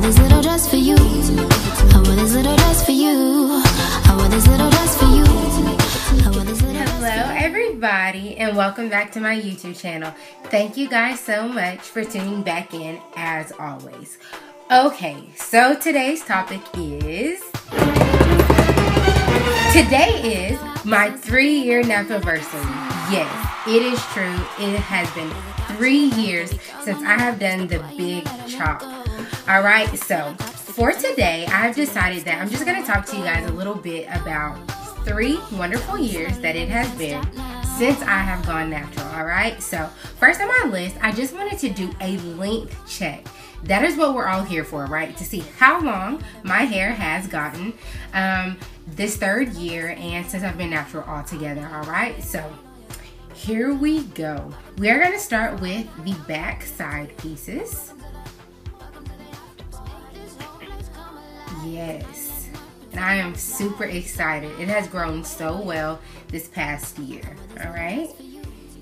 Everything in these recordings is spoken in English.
this little dress for you. I wore this little dress for you. I wore this little dress for you. I wore this little dress for you. Hello everybody, and welcome back to my YouTube channel. Thank you guys so much for tuning back in as always. Okay, so today's topic is, today is my 3-year nappiversary. Yes, it is true. It has been 3 years since I have done the big chop. Alright, so for today, I've decided that I'm just going to talk to you guys a little bit about 3 wonderful years that it has been since I have gone natural. Alright, so first on my list, I just wanted to do a length check. That is what we're all here for, right? To see how long my hair has gotten this 3rd year and since I've been natural altogether. Alright, so here we go. We are going to start with the back side pieces. Yes, and I am super excited. It has grown so well this past year. All right,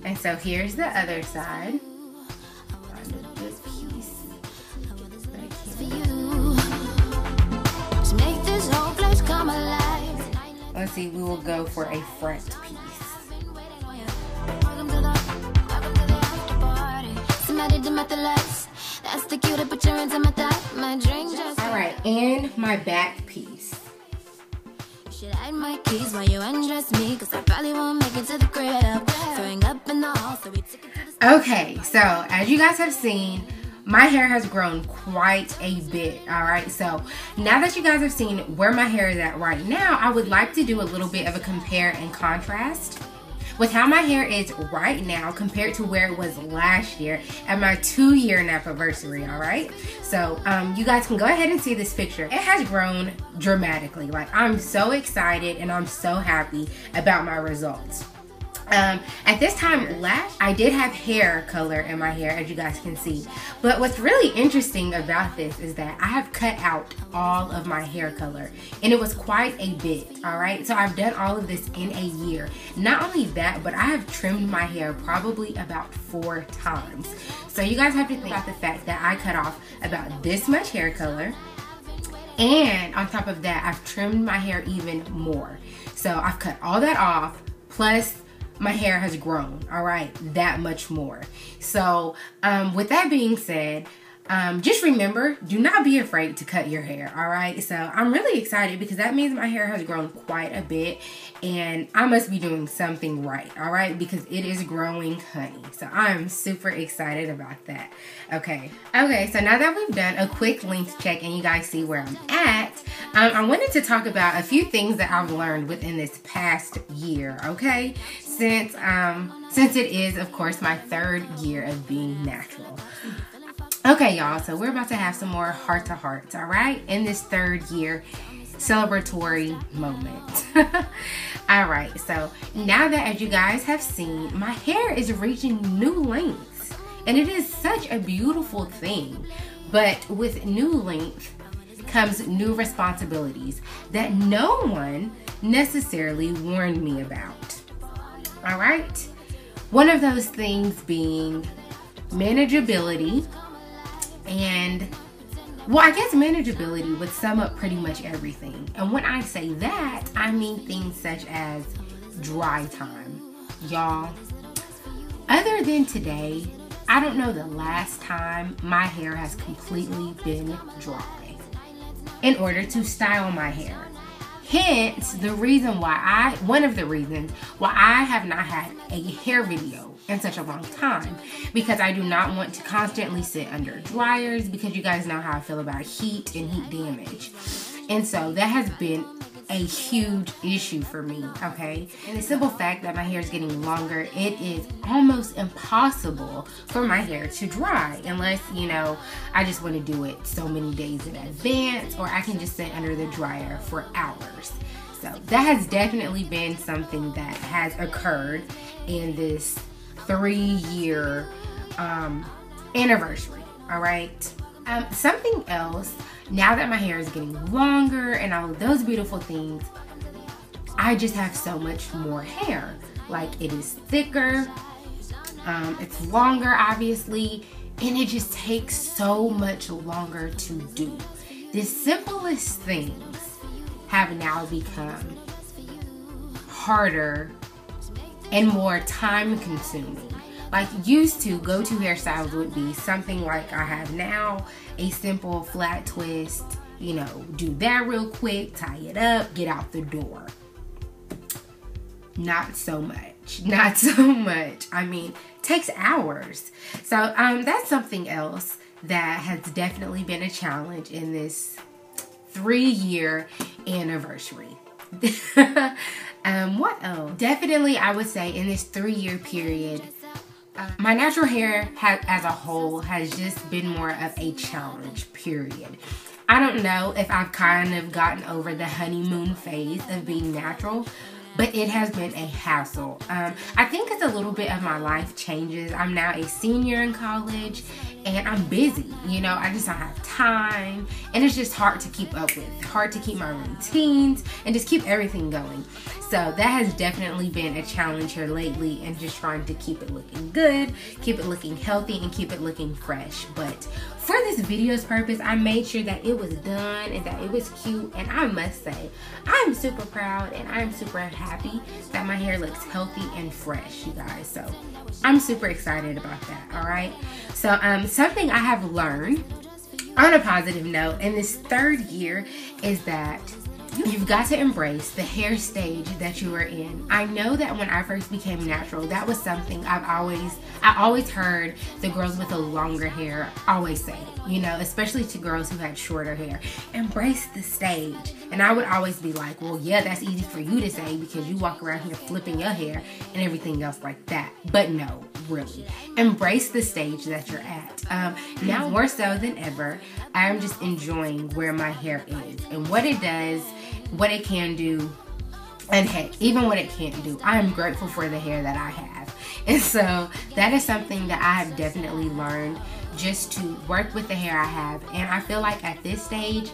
and so here's the other side. Find a good piece. Let's see, we will go for a front piece. Alright, and my back piece. Okay, so as you guys have seen, my hair has grown quite a bit. Alright, so now that you guys have seen where my hair is at right now, I would like to do a little bit of a compare and contrast with how my hair is right now compared to where it was last year at my 2-year nappiversary. Alright, so you guys can go ahead and see this picture. It has grown dramatically. Like, I'm so excited and I'm so happy about my results. At this time last, I did have hair color in my hair, as you guys can see. But what's really interesting about this is that I have cut out all of my hair color, and it was quite a bit. All right, so I've done all of this in a year. Not only that, but I have trimmed my hair probably about 4 times. So you guys have to think about the fact that I cut off about this much hair color, and on top of that, I've trimmed my hair even more. So I've cut all that off, plus my hair has grown, all right, that much more. So with that being said, just remember, do not be afraid to cut your hair. All right, so I'm really excited because that means my hair has grown quite a bit and I must be doing something right. All right, because it is growing, honey. So I'm super excited about that. Okay, so now that we've done a quick length check and you guys see where I'm at, I wanted to talk about a few things that I've learned within this past year. Okay, since it is, of course, my 3rd year of being natural. Okay, y'all, so we're about to have some more heart-to-hearts, all right, in this 3rd year celebratory moment. All right, so now that, as you guys have seen, my hair is reaching new lengths, and it is such a beautiful thing. But with new length comes new responsibilities that no one necessarily warned me about. All right, one of those things being manageability. And, well, I guess manageability would sum up pretty much everything. And when I say that, I mean things such as dry time. Y'all, other than today, I don't know the last time my hair has completely been dry in order to style my hair. Hence, the reason why one of the reasons why I have not had a hair video in such a long time, because I do not want to constantly sit under dryers, because you guys know how I feel about heat and heat damage. And so that has been a huge issue for me, okay? And the simple fact that my hair is getting longer, it is almost impossible for my hair to dry unless, you know, I just want to do it so many days in advance, or I can just sit under the dryer for hours. So that has definitely been something that has occurred in this 3-year anniversary. All right, something else, now that my hair is getting longer and all of those beautiful things, I just have so much more hair. Like, it is thicker, it's longer obviously, and it just takes so much longer to do. The simplest things have now become harder and more time consuming. Like, used to, go-to hairstyles would be something like I have now, a simple flat twist, you know, do that real quick, tie it up, get out the door. Not so much. Not so much. I mean, takes hours. So that's something else that has definitely been a challenge in this 3-year anniversary. What else? Definitely, I would say in this 3-year period, my natural hair as a whole has just been more of a challenge, period. I don't know if I've kind of gotten over the honeymoon phase of being natural, but it has been a hassle. I think it's a little bit of my life changes. I'm now a senior in college and I'm busy, you know, I just don't have time, and it's just hard to keep up with, hard to keep my routines and just keep everything going. So that has definitely been a challenge here lately, and just trying to keep it looking good, keep it looking healthy, and keep it looking fresh. But for this video's purpose, I made sure that it was done and that it was cute, and I must say, I'm super proud and I'm super happy that my hair looks healthy and fresh, you guys. So I'm super excited about that, all right? So something I have learned on a positive note in this 3rd year is that you've got to embrace the hair stage that you are in. I know that when I first became natural, that was something I always heard the girls with the longer hair always say, you know, especially to girls who had shorter hair. Embrace the stage. And I would always be like, well, yeah, that's easy for you to say because you walk around here flipping your hair and everything else like that. But no, really. Embrace the stage that you're at. Now more so than ever, I'm just enjoying where my hair is and what it does, what it can do, and heck, even what it can't do. I am grateful for the hair that I have. And so that is something that I have definitely learned, just to work with the hair I have. And I feel like at this stage,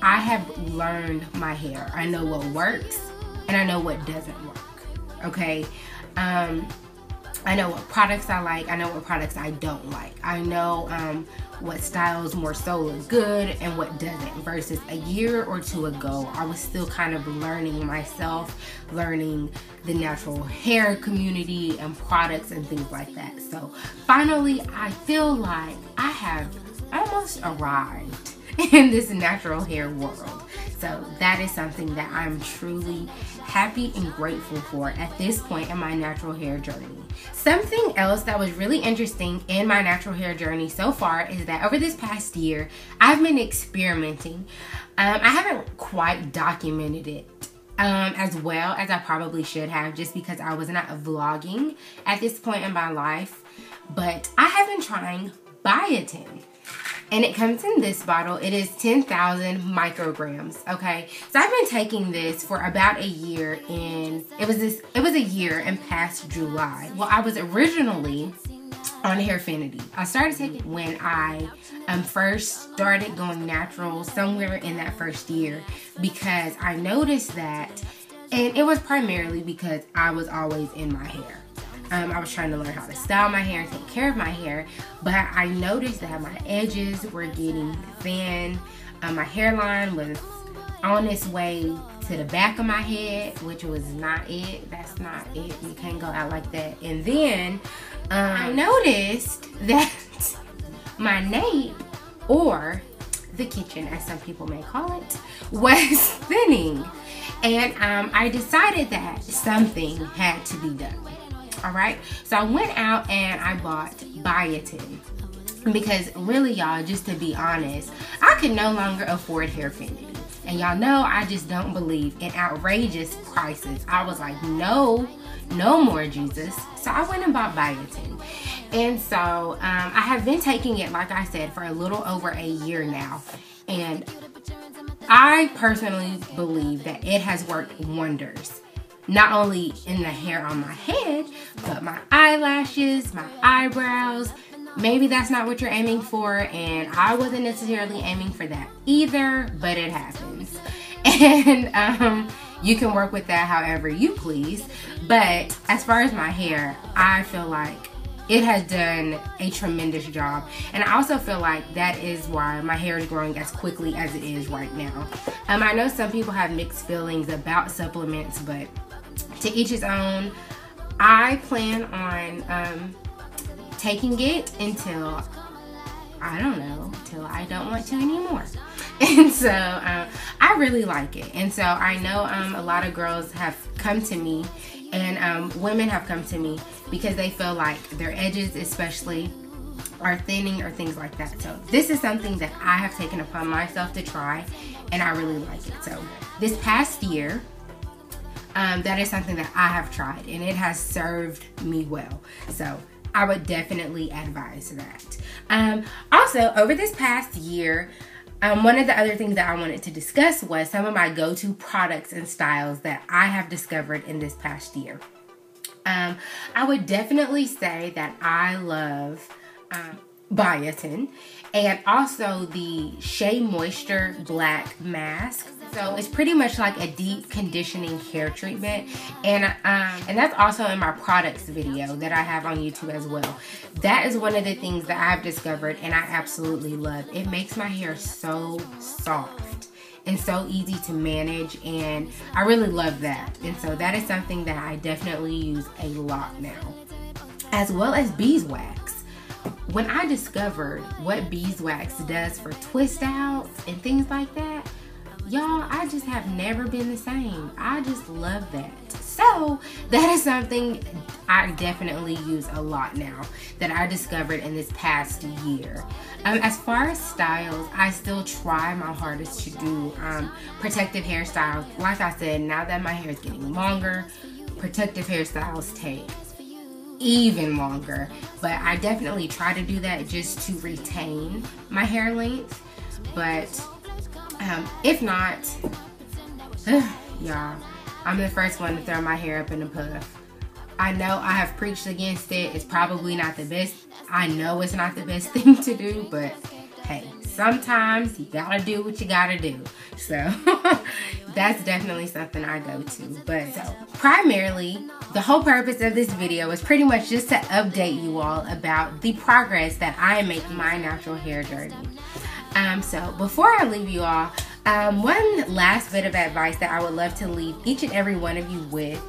I have learned my hair. I know what works and I know what doesn't work, okay? I know what products I like. I know what products I don't like. I know what styles more so look good and what doesn't, versus a year or 2 ago, I was still kind of learning myself, learning the natural hair community and products and things like that. So finally, I feel like I have almost arrived in this natural hair world. So that is something that I'm truly happy and grateful for at this point in my natural hair journey. Something else that was really interesting in my natural hair journey so far is that over this past year, I've been experimenting. I haven't quite documented it as well as I probably should have, just because I was not vlogging at this point in my life. But I have been trying biotin. And it comes in this bottle. It is 10,000 micrograms, okay? So I've been taking this for about a year, and it was a year in past July. Well, I was originally on Hairfinity. I started taking it when I first started going natural, somewhere in that first year, because I noticed that, and it was primarily because I was always in my hair. I was trying to learn how to style my hair and take care of my hair, but I noticed that my edges were getting thin. My hairline was on its way to the back of my head, which was not it. That's not it. You can't go out like that. And then I noticed that my nape, or the kitchen as some people may call it, was thinning. And I decided that something had to be done. Alright, so I went out and I bought biotin, because really, y'all, just to be honest, I could no longer afford Hairfinity. And y'all know I just don't believe in outrageous prices. I was like, no more, Jesus. So I went and bought biotin. And so I have been taking it, like I said, for a little over a year now. And I personally believe that it has worked wonders. Not only in the hair on my head, but my eyelashes, my eyebrows. Maybe that's not what you're aiming for, and I wasn't necessarily aiming for that either, but it happens. And you can work with that however you please. But as far as my hair, I feel like it has done a tremendous job. And I also feel like that is why my hair is growing as quickly as it is right now. I know some people have mixed feelings about supplements, but to each his own. I plan on taking it until, I don't know, till I don't want to anymore. And so I really like it. And so I know a lot of girls have come to me, and women have come to me because they feel like their edges especially are thinning or things like that. So this is something that I have taken upon myself to try, and I really like it. So this past year, that is something that I have tried, and it has served me well. So I would definitely advise that. Also, over this past year, one of the other things that I wanted to discuss was some of my go-to products and styles that I have discovered in this past year. I would definitely say that I love biotin, and also the Shea Moisture Black Mask. So it's pretty much like a deep conditioning hair treatment, and that's also in my products video that I have on YouTube as well. That is one of the things that I've discovered and I absolutely love. It makes my hair so soft and so easy to manage, and I really love that. And so that is something that I definitely use a lot now, as well as beeswax. When I discovered what beeswax does for twist outs and things like that, y'all, I just have never been the same. I just love that. So that is something I definitely use a lot now that I discovered in this past year. As far as styles, I still try my hardest to do protective hairstyles. Like I said, now that my hair is getting longer, protective hairstyles take even longer, but I definitely try to do that just to retain my hair length. But if not, y'all, I'm the first one to throw my hair up in a puff. I know I have preached against it. It's probably not the best. I know it's not the best thing to do, but hey, sometimes you gotta do what you gotta do. So that's definitely something I go to. But so primarily, the whole purpose of this video is pretty much just to update you all about the progress that I am making my natural hair journey. So before I leave you all, one last bit of advice that I would love to leave each and every one of you with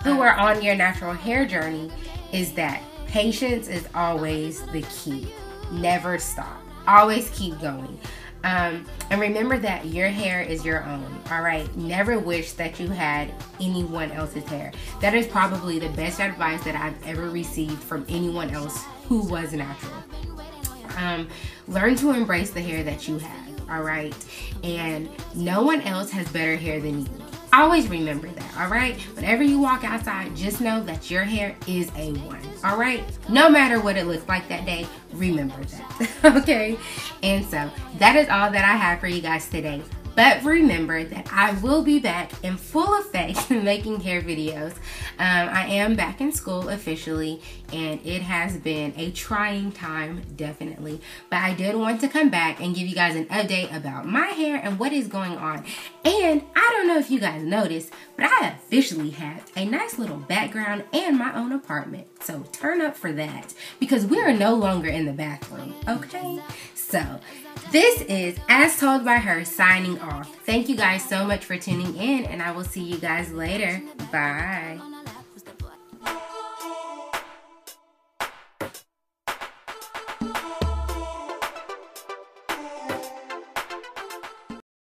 who are on your natural hair journey is that patience is always the key. Never stop. Always keep going. And remember that your hair is your own, all right? Never wish that you had anyone else's hair. That is probably the best advice that I've ever received from anyone else who was natural. Learn to embrace the hair that you have, all right? And no one else has better hair than you. Always remember that, all right? Whenever you walk outside, just know that your hair is A1, all right? No matter what it looks like that day, remember that, okay? And so that is all that I have for you guys today. But remember that I will be back in full effect making hair videos. I am back in school officially, and it has been a trying time, definitely. But I did want to come back and give you guys an update about my hair and what is going on. And I don't know if you guys noticed, but I officially have a nice little background and my own apartment. So turn up for that, because we are no longer in the bathroom, okay? So this is As Told by Her signing off. Thank you guys so much for tuning in, and I will see you guys later. Bye.